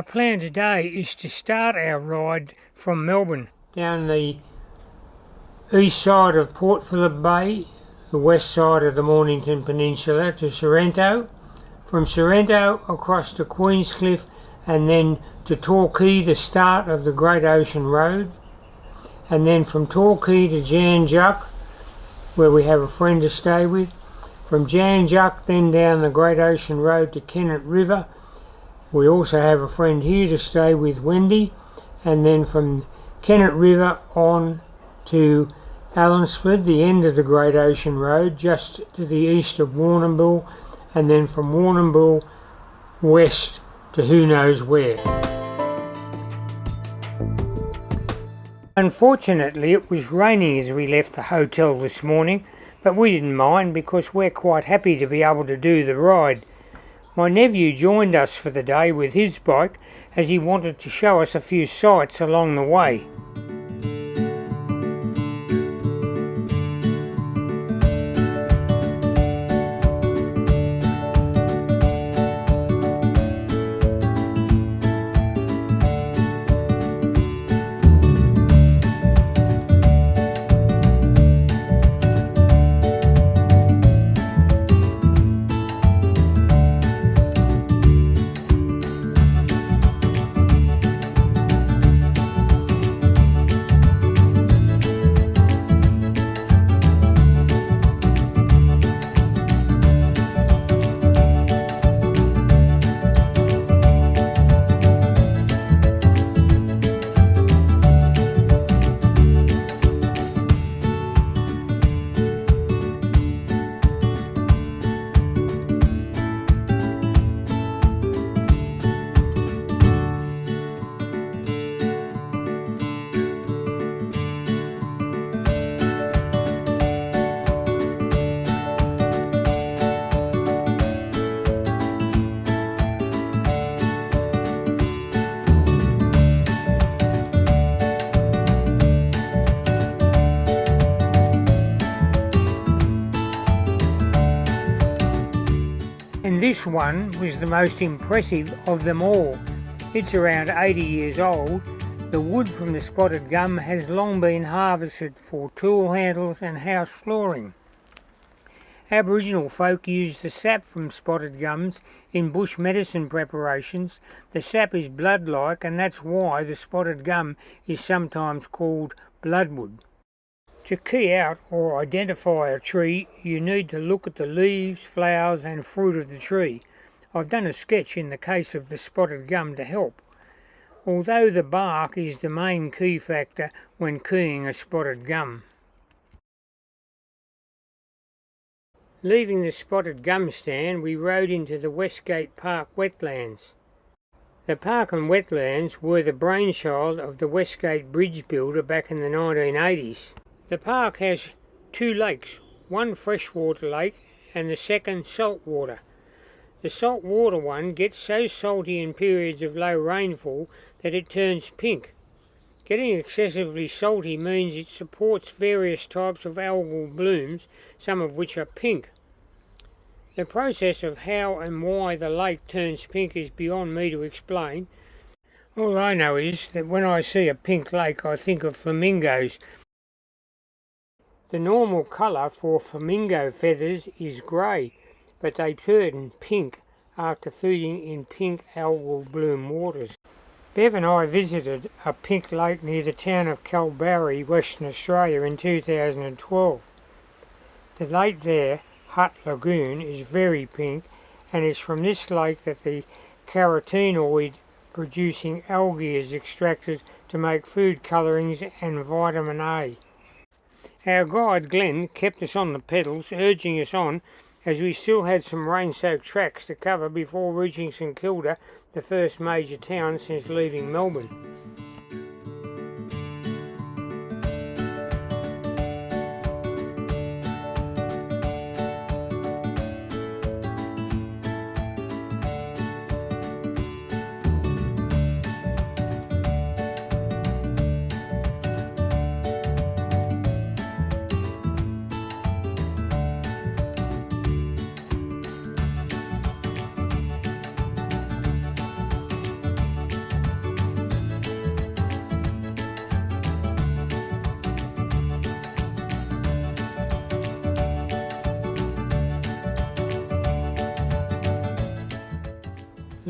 Our plan today is to start our ride from Melbourne down the east side of Port Phillip Bay, the west side of the Mornington Peninsula, to Sorrento, from Sorrento across to Queenscliff, and then to Torquay, the start of the Great Ocean Road, and then from Torquay to Jan Juc, where we have a friend to stay with. From Jan Juc then down the Great Ocean Road to Kennett River. We also have a friend here to stay with, Wendy, and then from Kennett River on to Allensplit, the end of the Great Ocean Road, just to the east of Warrnambool, and then from Warrnambool west to who knows where. Unfortunately, it was raining as we left the hotel this morning, but we didn't mind because we're quite happy to be able to do the ride. My nephew joined us for the day with his bike as he wanted to show us a few sights along the way. And this one was the most impressive of them all. It's around 80 years old. The wood from the spotted gum has long been harvested for tool handles and house flooring. Aboriginal folk use the sap from spotted gums in bush medicine preparations. The sap is blood-like, and that's why the spotted gum is sometimes called bloodwood. To key out or identify a tree, you need to look at the leaves, flowers and fruit of the tree. I've done a sketch in the case of the spotted gum to help. Although the bark is the main key factor when keying a spotted gum. Leaving the spotted gum stand, we rode into the Westgate Park wetlands. The park and wetlands were the brainchild of the Westgate Bridge builder back in the 1980s. The park has two lakes, one freshwater lake and the second saltwater. The saltwater one gets so salty in periods of low rainfall that it turns pink. Getting excessively salty means it supports various types of algal blooms, some of which are pink. The process of how and why the lake turns pink is beyond me to explain. All I know is that when I see a pink lake I think of flamingos. The normal colour for flamingo feathers is grey, but they turn pink after feeding in pink algal bloom waters. Bev and I visited a pink lake near the town of Kalbarri, Western Australia in 2012. The lake there, Hutt Lagoon, is very pink, and it's from this lake that the carotenoid producing algae is extracted to make food colourings and vitamin A. Our guide Glenn kept us on the pedals, urging us on as we still had some rain-soaked tracks to cover before reaching St Kilda, the first major town since leaving Melbourne.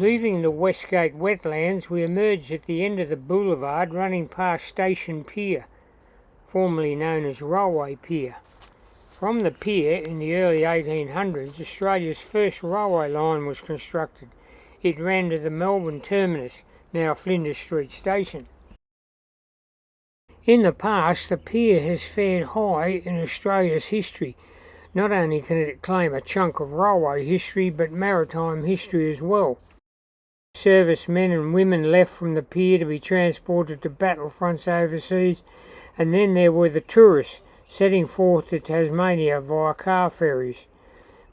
Leaving the Westgate wetlands, we emerged at the end of the boulevard running past Station Pier, formerly known as Railway Pier. From the pier in the early 1800s, Australia's first railway line was constructed. It ran to the Melbourne terminus, now Flinders Street Station. In the past, the pier has fared high in Australia's history. Not only can it claim a chunk of railway history, but maritime history as well. Servicemen and women left from the pier to be transported to battlefronts overseas, and then there were the tourists setting forth to Tasmania via car ferries.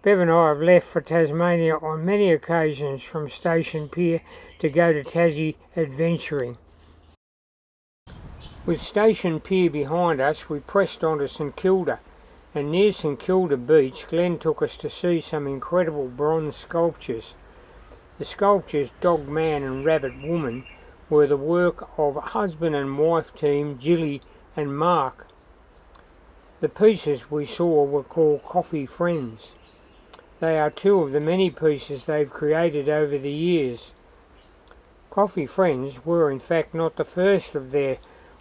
Bev and I have left for Tasmania on many occasions from Station Pier to go to Tassie adventuring. With Station Pier behind us, we pressed on to St Kilda, and near St Kilda Beach, Glenn took us to see some incredible bronze sculptures. The sculptures Dog Man and Rabbit Woman were the work of husband and wife team Jilly and Mark. The pieces we saw were called Coffee Friends. They are two of the many pieces they've created over the years. Coffee Friends were in fact not the first of their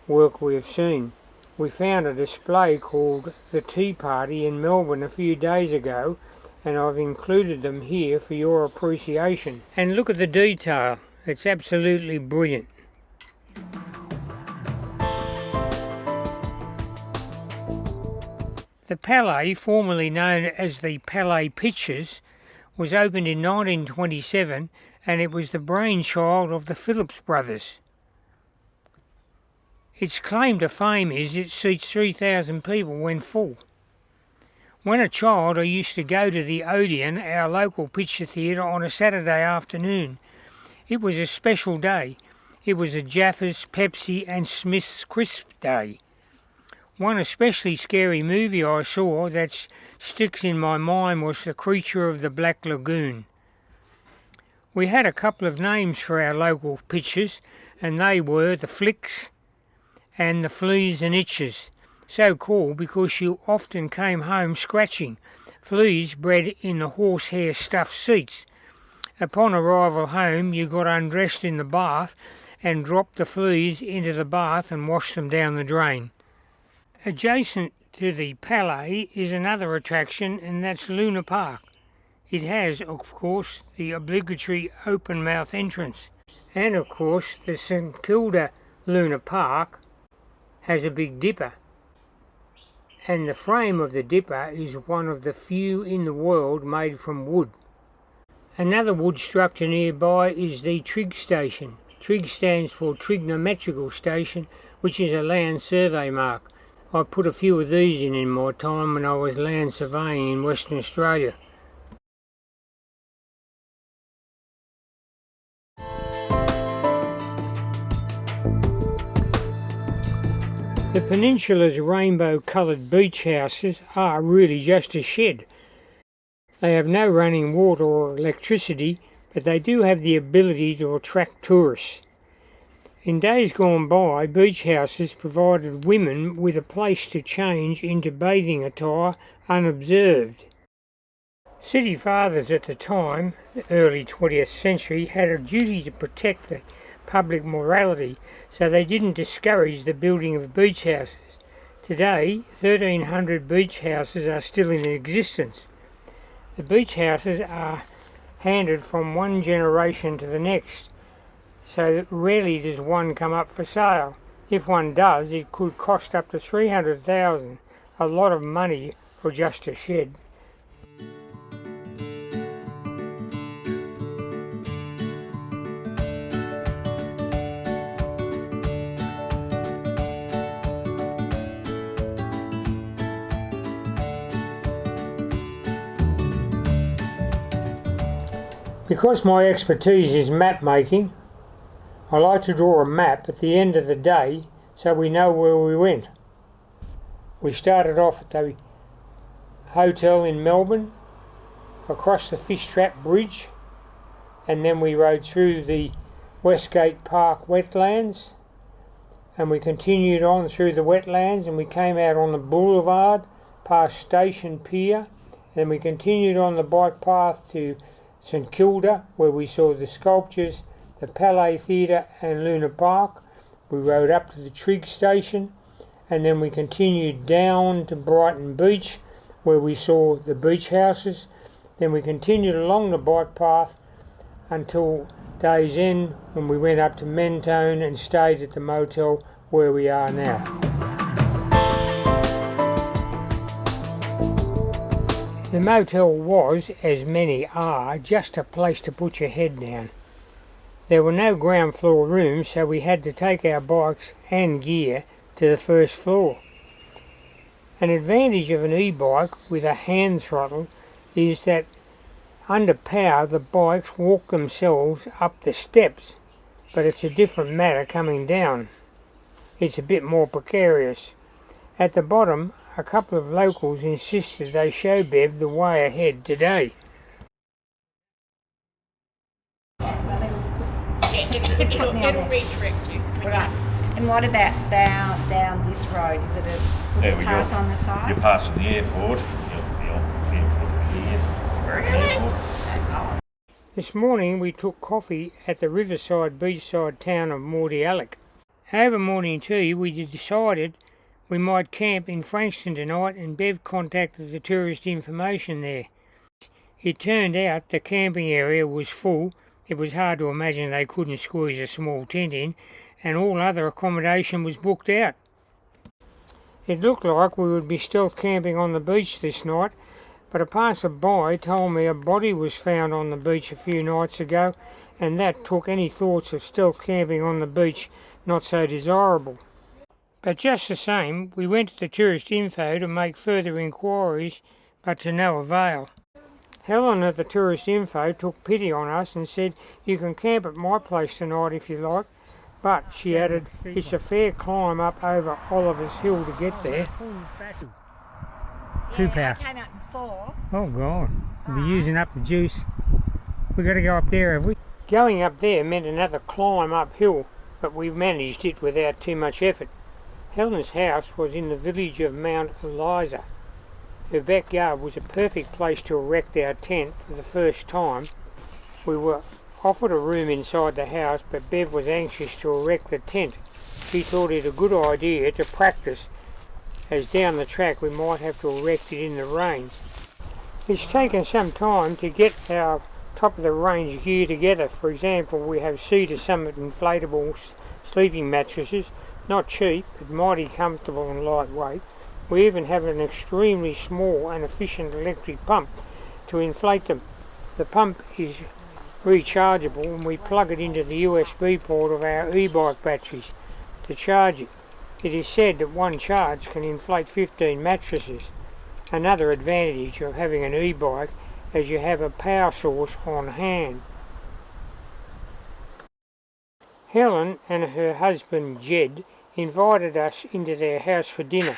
work we have seen. We found a display called The Tea Party in Melbourne a few days ago, and I've included them here for your appreciation. And look at the detail, it's absolutely brilliant. The Palais, formerly known as the Palais Pictures, was opened in 1927, and it was the brainchild of the Phillips brothers. Its claim to fame is it seats 3,000 people when full. When a child, I used to go to the Odeon, our local picture theatre, on a Saturday afternoon. It was a special day. It was a Jaffas, Pepsi and Smith's Crisp day. One especially scary movie I saw that sticks in my mind was The Creature of the Black Lagoon. We had a couple of names for our local pictures, and they were The Flicks and The Fleas and Itches. So called because you often came home scratching, fleas bred in the horsehair stuffed seats. Upon arrival home you got undressed in the bath and dropped the fleas into the bath and washed them down the drain. Adjacent to the Palais is another attraction, and that's Luna Park. It has, of course, the obligatory open mouth entrance. And of course the St Kilda Luna Park has a Big Dipper. And the frame of the Dipper is one of the few in the world made from wood. Another wood structure nearby is the Trig Station. Trig stands for Trigonometrical Station, which is a land survey mark. I put a few of these in my time when I was land surveying in Western Australia. The Peninsula's rainbow-coloured beach houses are really just a shed. They have no running water or electricity, but they do have the ability to attract tourists. In days gone by, beach houses provided women with a place to change into bathing attire unobserved. City fathers at the time, the early 20th century, had a duty to protect the public morality, so they didn't discourage the building of beach houses. Today, 1,300 beach houses are still in existence. The beach houses are handed from one generation to the next, so rarely does one come up for sale. If one does, it could cost up to $300,000, a lot of money for just a shed. Because my expertise is map making, I like to draw a map at the end of the day so we know where we went. We started off at the hotel in Melbourne, across the Fish Trap Bridge, and then we rode through the Westgate Park wetlands, and we continued on through the wetlands, and we came out on the boulevard past Station Pier, and we continued on the bike path to St Kilda, where we saw the sculptures, the Palais Theatre and Luna Park. We rode up to the Trigg station, and then we continued down to Brighton Beach, where we saw the beach houses. Then we continued along the bike path until day's end, when we went up to Mentone and stayed at the motel where we are now. The motel was, as many are, just a place to put your head down. There were no ground floor rooms, so we had to take our bikes and gear to the first floor. An advantage of an e-bike with a hand throttle is that under power the bikes walk themselves up the steps, but it's a different matter coming down. It's a bit more precarious. At the bottom, a couple of locals insisted they show Bev the way ahead today. It'll redirect you. Right. And what about down this road? Is it a path on the side? You're passing the airport. The airport here. Airport. This morning we took coffee at the riverside beachside town of Mordialloc. Over morning tea we decided we might camp in Frankston tonight, and Bev contacted the tourist information there. It turned out the camping area was full. It was hard to imagine they couldn't squeeze a small tent in, and all other accommodation was booked out. It looked like we would be stealth camping on the beach this night, but a passer-by told me a body was found on the beach a few nights ago, and that took any thoughts of stealth camping on the beach not so desirable. But just the same, we went to the tourist info to make further inquiries, but to no avail. Helen at the tourist info took pity on us and said, "You can camp at my place tonight if you like," but she added, "It's a fair climb up over Oliver's Hill to get there." Yeah, I came out in 4. Oh God, we'll be using up the juice. We've got to go up there, have we? Going up there meant another climb uphill, but we managed it without too much effort. Helen's house was in the village of Mount Eliza. Her backyard was a perfect place to erect our tent for the first time. We were offered a room inside the house, but Bev was anxious to erect the tent. She thought it a good idea to practice, as down the track we might have to erect it in the rain. It's taken some time to get our top of the range gear together. For example, we have Cedar Summit inflatable sleeping mattresses, not cheap but mighty comfortable and lightweight. We even have an extremely small and efficient electric pump to inflate them. The pump is rechargeable and we plug it into the USB port of our e-bike batteries to charge it. It is said that one charge can inflate 15 mattresses. Another advantage of having an e-bike is you have a power source on hand. Helen and her husband Jed invited us into their house for dinner.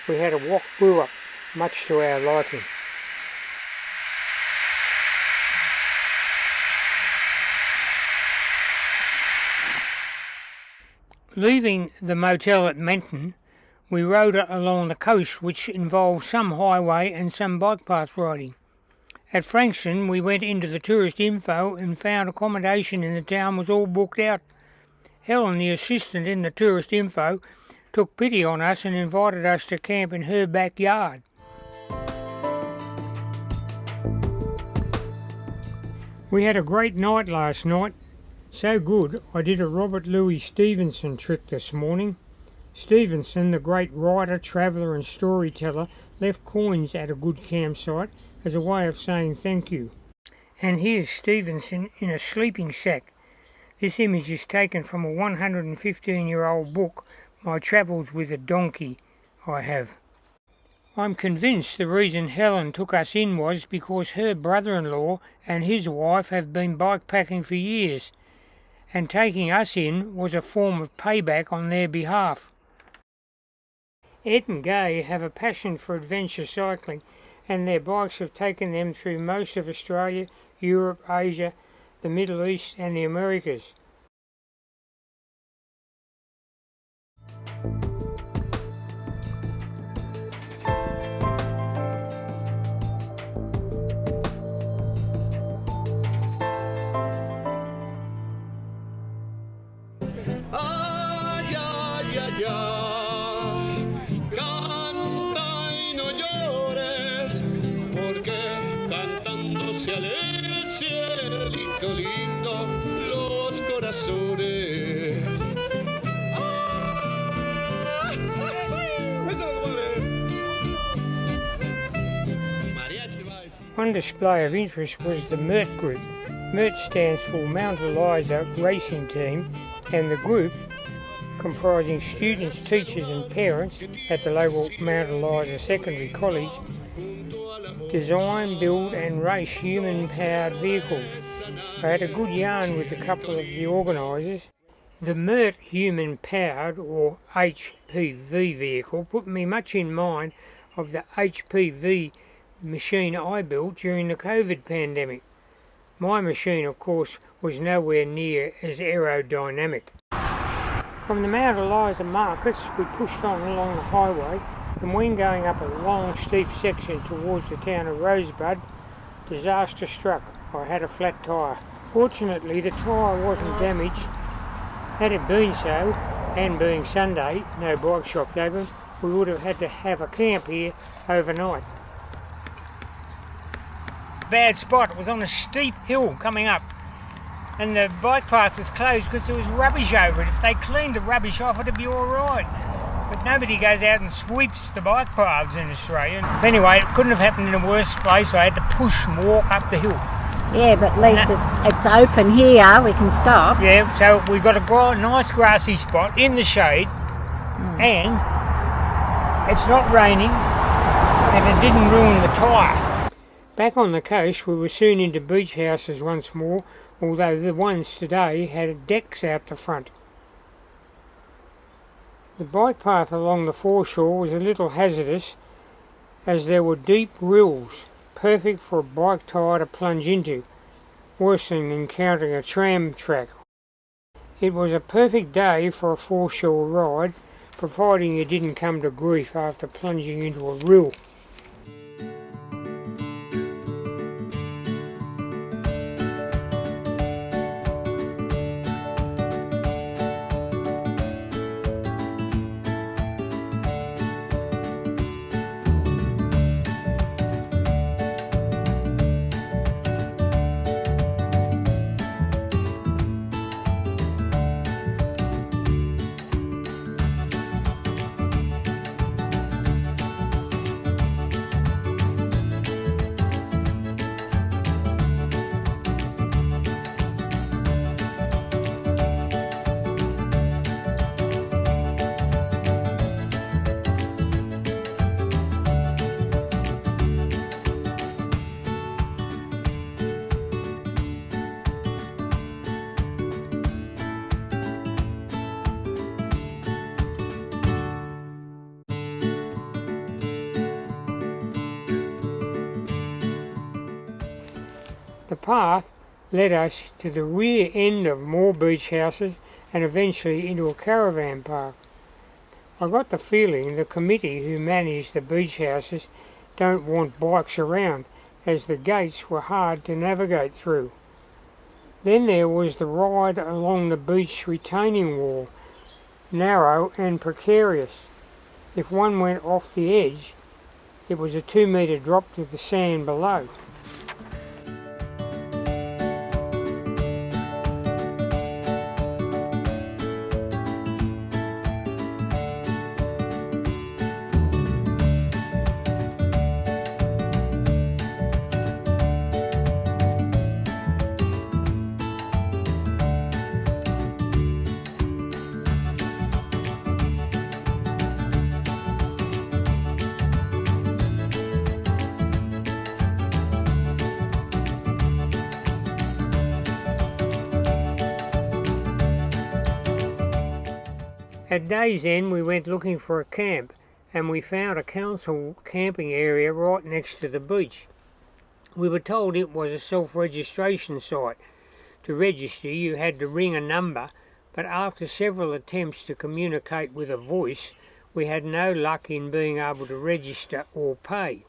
We had a wok brewer, much to our liking. Leaving the motel at Menton, we rode along the coast, which involved some highway and some bike path riding. At Frankston we went into the tourist info and found accommodation in the town was all booked out. Helen, the assistant in the tourist info, took pity on us and invited us to camp in her backyard. We had a great night last night. So good, I did a Robert Louis Stevenson trick this morning. Stevenson, the great writer, traveller and storyteller, left coins at a good campsite as a way of saying thank you. And here's Stevenson in a sleeping sack. This image is taken from a 115-year-old book, My Travels with a Donkey, I have. I'm convinced the reason Helen took us in was because her brother-in-law and his wife have been bikepacking for years, and taking us in was a form of payback on their behalf. Ed and Gay have a passion for adventure cycling, and their bikes have taken them through most of Australia, Europe, Asia, the Middle East and the Americas. Canta y no llores, porque cantando se alegra el cielito lindo, los corazones. One display of interest was the MERT group. MERT stands for Mount Eliza Racing Team, and the group, comprising students, teachers and parents at the local Mount Eliza Secondary College, design, build and race human-powered vehicles. I had a good yarn with a couple of the organisers. The MERT human-powered, or HPV vehicle, put me much in mind of the HPV machine I built during the COVID pandemic. My machine, of course, was nowhere near as aerodynamic. From the Mount Eliza markets, we pushed on along the highway, and when going up a long steep section towards the town of Rosebud, disaster struck. I had a flat tyre. Fortunately, the tyre wasn't damaged. Had it been so, and being Sunday, no bike shop open, we would have had to have a camp here overnight. Bad spot. It was on a steep hill coming up, and the bike path was closed because there was rubbish over it. If they cleaned the rubbish off, it'd be alright, but nobody goes out and sweeps the bike paths in Australia. Anyway, it couldn't have happened in a worse place. I had to push and walk up the hill. Yeah, but at least it's open here, we can stop. Yeah, so we got a nice grassy spot in the shade, and it's not raining, and it didn't ruin the tyre. Back on the coast, we were soon into beach houses once more, although the ones today had decks out the front. The bike path along the foreshore was a little hazardous, as there were deep rills, perfect for a bike tyre to plunge into, worse than encountering a tram track. It was a perfect day for a foreshore ride, providing you didn't come to grief after plunging into a rill. The path led us to the rear end of more beach houses and eventually into a caravan park. I got the feeling the committee who manage the beach houses don't want bikes around, as the gates were hard to navigate through. Then there was the ride along the beach retaining wall, narrow and precarious. If one went off the edge, it was a 2-metre drop to the sand below. At day's end we went looking for a camp, and we found a council camping area right next to the beach. We were told it was a self-registration site. To register you had to ring a number, but after several attempts to communicate with a voice, we had no luck in being able to register or pay.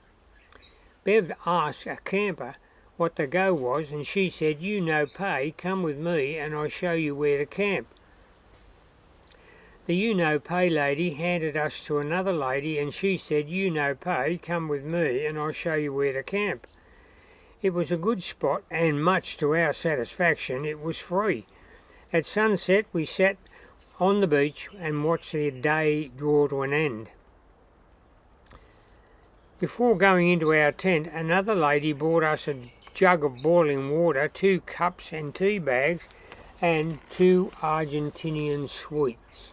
Bev asked a camper what the go was, and she said, "You no pay, come with me and I'll show you where to camp." The you-know-pay lady handed us to another lady and she said, "You-know-pay, come with me and I'll show you where to camp." It was a good spot and much to our satisfaction it was free. At sunset we sat on the beach and watched the day draw to an end. Before going into our tent, another lady brought us a jug of boiling water, 2 cups and tea bags and 2 Argentinian sweets.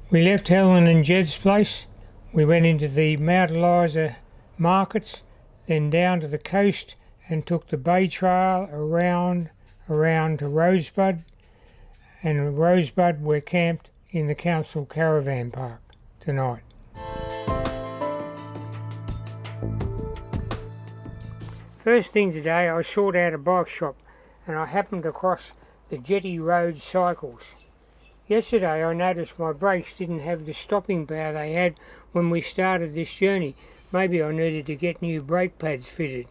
We left Helen and Jed's place. We went into the Mount Eliza markets, then down to the coast and took the Bay Trail around to Rosebud, and in Rosebud we're camped in the council caravan park tonight. First thing today I sought out a bike shop and I happened across the Jetty Road Cycles. Yesterday I noticed my brakes didn't have the stopping power they had when we started this journey. Maybe I needed to get new brake pads fitted.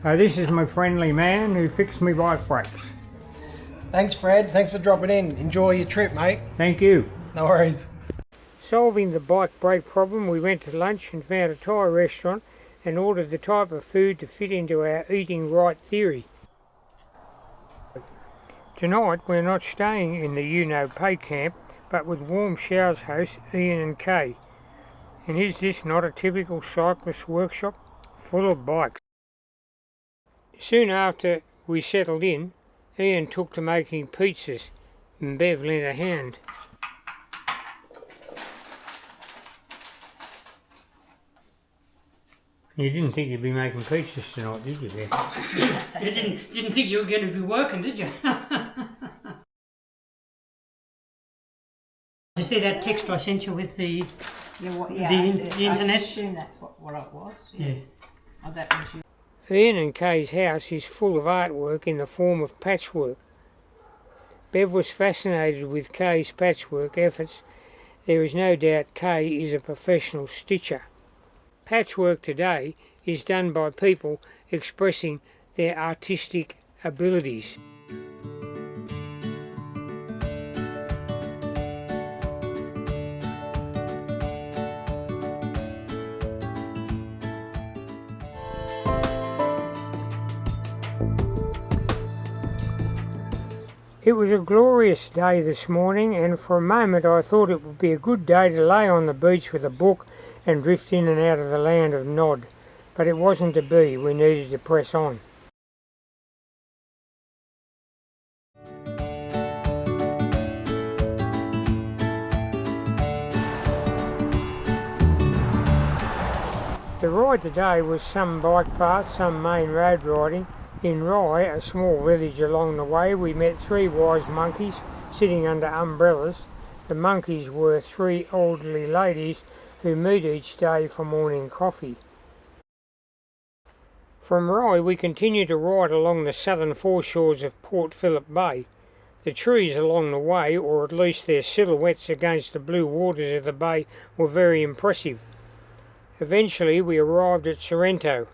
This is my friendly man who fixed me bike brakes. Thanks, Fred. Thanks for dropping in. Enjoy your trip, mate. Thank you. No worries. Solving the bike brake problem, we went to lunch and found a Thai restaurant and ordered the type of food to fit into our eating right theory. Tonight we're not staying in the you-know-pay camp, but with Warm Showers hosts Ian and Kay. And is this not a typical cyclist workshop? Full of bikes. Soon after we settled in, Ian took to making pizzas and Bev lent a hand. You didn't think you'd be making pizzas tonight, did you, Bev? You didn't think you were going to be working, did you? Did you see that text I sent you with the internet? I assume that's what it was. Yes. Oh, that was you. Ian and Kay's house is full of artwork in the form of patchwork. Bev was fascinated with Kay's patchwork efforts. There is no doubt Kay is a professional stitcher. Patchwork today is done by people expressing their artistic abilities. It was a glorious day this morning, and for a moment I thought it would be a good day to lay on the beach with a book and drift in and out of the land of Nod. But it wasn't to be, we needed to press on. The ride today was some bike path, some main road riding. In Rye, a small village along the way, we met 3 wise monkeys sitting under umbrellas. The monkeys were 3 elderly ladies who meet each day for morning coffee. From Rye we continue to ride along the southern foreshores of Port Phillip Bay. The trees along the way, or at least their silhouettes against the blue waters of the bay, were very impressive. Eventually we arrived at Sorrento.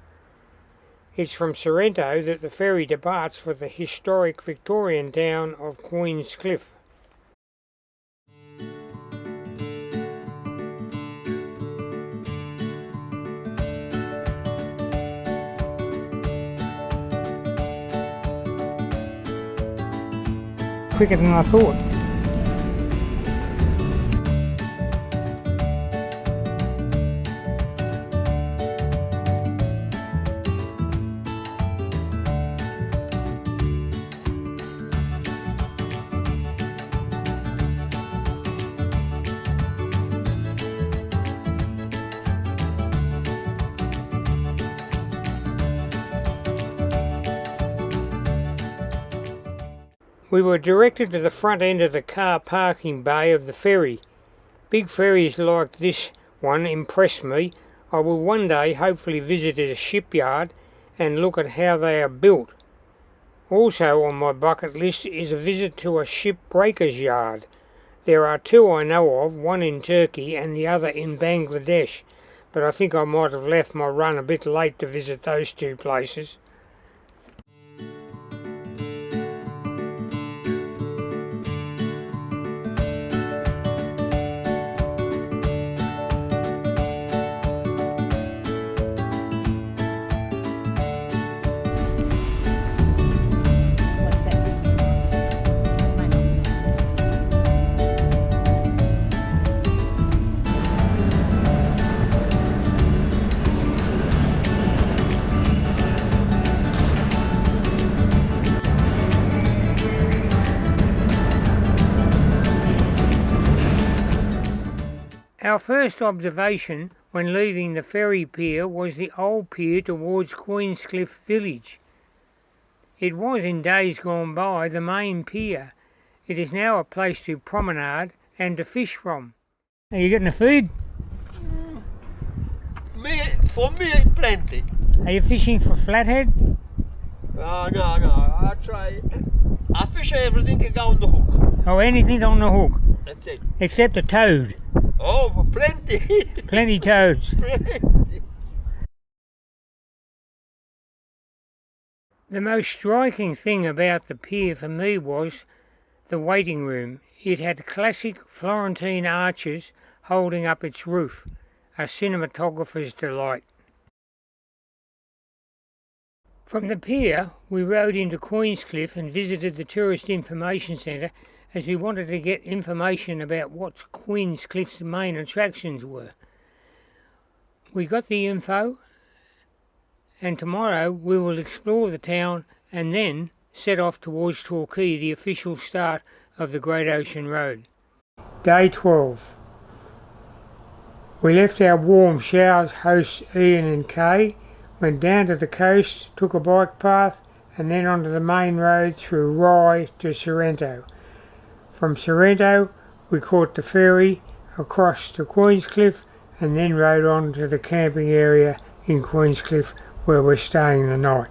It's from Sorrento that the ferry departs for the historic Victorian town of Queenscliff. Quicker than I thought. We were directed to the front end of the car parking bay of the ferry. Big ferries like this one impress me. I will one day hopefully visit a shipyard and look at how they are built. Also on my bucket list is a visit to a shipbreaker's yard. There are 2 I know of, one in Turkey and the other in Bangladesh, but I think I might have left my run a bit late to visit those 2 places. Our first observation when leaving the ferry pier was the old pier towards Queenscliff village. It was in days gone by the main pier. It is now a place to promenade and to fish from. Are you getting the food? For me, it's plenty. Are you fishing for flathead? No, I try. I fish everything and go on the hook. Oh, anything on the hook? That's it. Except a toad. Oh, plenty. Plenty toads. Plenty. The most striking thing about the pier for me was the waiting room. It had classic Florentine arches holding up its roof, a cinematographer's delight. From the pier, we rode into Queenscliff and visited the Tourist Information Centre as we wanted to get information about what Queenscliff's main attractions were. We got the info, and tomorrow we will explore the town and then set off towards Torquay, the official start of the Great Ocean Road. Day 12. We left our warm showers hosts Ian and Kay, went down to the coast, took a bike path and then onto the main road through Rye to Sorrento. From Sorrento we caught the ferry across to Queenscliff and then rode on to the camping area in Queenscliff where we're staying the night.